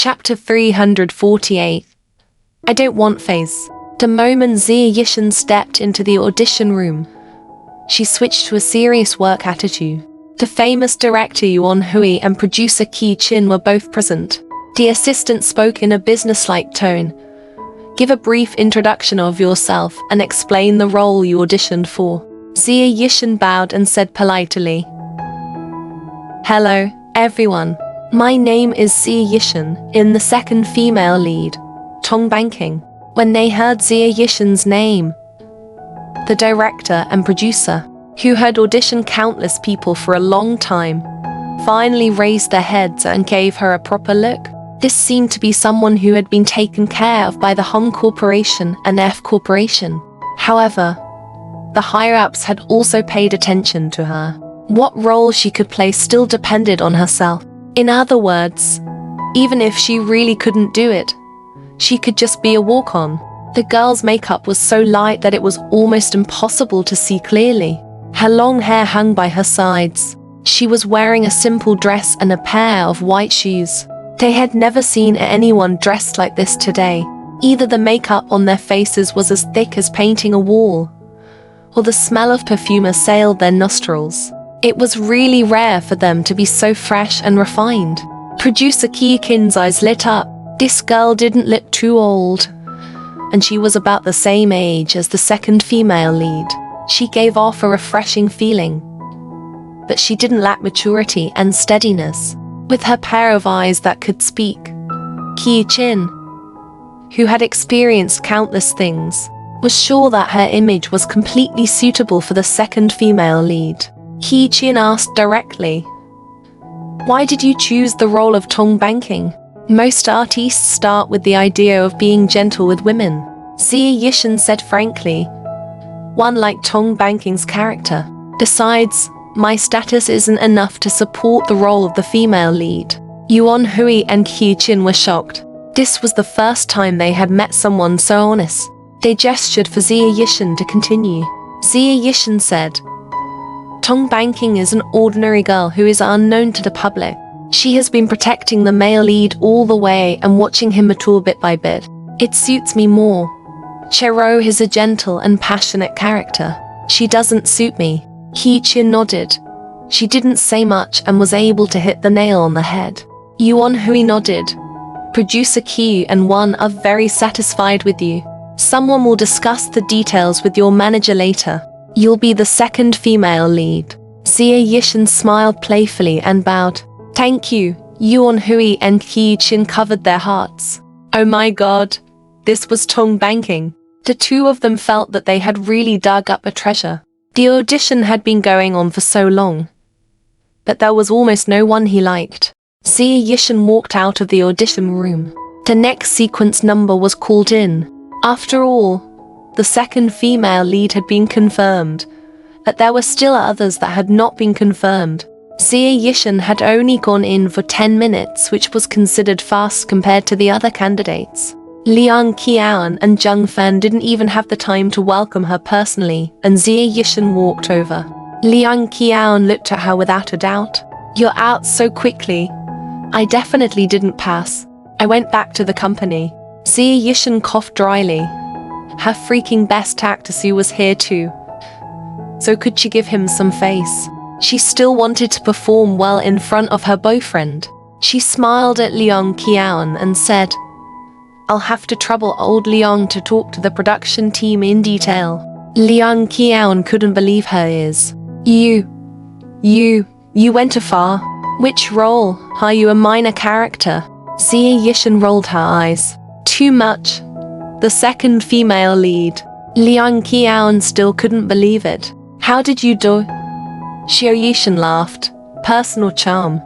Chapter 348. I don't want face. The moment Xie Yishan stepped into the audition room, she switched to a serious work attitude. The famous director Yuan Hui and producer Qi Qin were both present. The assistant spoke in a businesslike tone. Give a brief introduction of yourself and explain the role you auditioned for. Xie Yishan bowed and said politely, Hello, everyone. My name is Xie Yishan, in the second female lead, Tong Banking. When they heard Xie Yishan's name, the director and producer, who had auditioned countless people for a long time, finally raised their heads and gave her a proper look. This seemed to be someone who had been taken care of by the Hong Corporation and F Corporation. However, the higher-ups had also paid attention to her. What role she could play still depended on herself. In other words, even if she really couldn't do it, she could just be a walk-on. The girl's makeup was so light that it was almost impossible to see clearly. Her long hair hung by her sides. She was wearing a simple dress and a pair of white shoes. They had never seen anyone dressed like this today. Either the makeup on their faces was as thick as painting a wall, or the smell of perfume assailed their nostrils. It was really rare for them to be so fresh and refined. Producer Qi Qin's eyes lit up. This girl didn't look too old, and she was about the same age as the second female lead. She gave off a refreshing feeling, but she didn't lack maturity and steadiness. With her pair of eyes that could speak, Qi Qin, who had experienced countless things, was sure that her image was completely suitable for the second female lead. Qi Qin asked directly, Why did you choose the role of Tong Banking? Most artists start with the idea of being gentle with women. Xie Yishan said frankly, one like Tong Banking's character. Besides, my status isn't enough to support the role of the female lead. Yuan Hui and Qi Qin were shocked. This was the first time they had met someone so honest. They gestured for Xie Yishan to continue. Xie Yishan said, Tong Banking is an ordinary girl who is unknown to the public. She has been protecting the male lead all the way and watching him mature bit by bit. It suits me more. Chero is a gentle and passionate character. She doesn't suit me. Qi Qin nodded. She didn't say much and was able to hit the nail on the head. Yuan Hui nodded. Producer Qi and Wan are very satisfied with you. Someone will discuss the details with your manager later. You'll be the second female lead. Xie Yishan smiled playfully and bowed. Thank you. Yuan Hui and Qi Qin covered their hearts. Oh my god, this was Tong Banking. The two of them felt that they had really dug up a treasure. The audition had been going on for so long, but there was almost no one he liked. Xie Yishan walked out of the audition room. The next sequence number was called in. After all, the second female lead had been confirmed, but there were still others that had not been confirmed. Xie Yishan had only gone in for 10 minutes, which was considered fast compared to the other candidates. Liang Qian and Zheng Fan didn't even have the time to welcome her personally, and Xie Yishan walked over. Liang Qian looked at her without a doubt. You're out so quickly. I definitely didn't pass. I went back to the company. Xie Yishan coughed dryly. Her freaking best actress was here too. So could she give him some face? She still wanted to perform well in front of her boyfriend. She smiled at Liang Qian and said, I'll have to trouble old Liang to talk to the production team in detail. Liang Qian couldn't believe her ears. You went afar. Which role? Are you a minor character? Xie Yishan rolled her eyes. Too much. The second female lead. Liang Qian still couldn't believe it. How did you do? Xie Yishan laughed. Personal charm.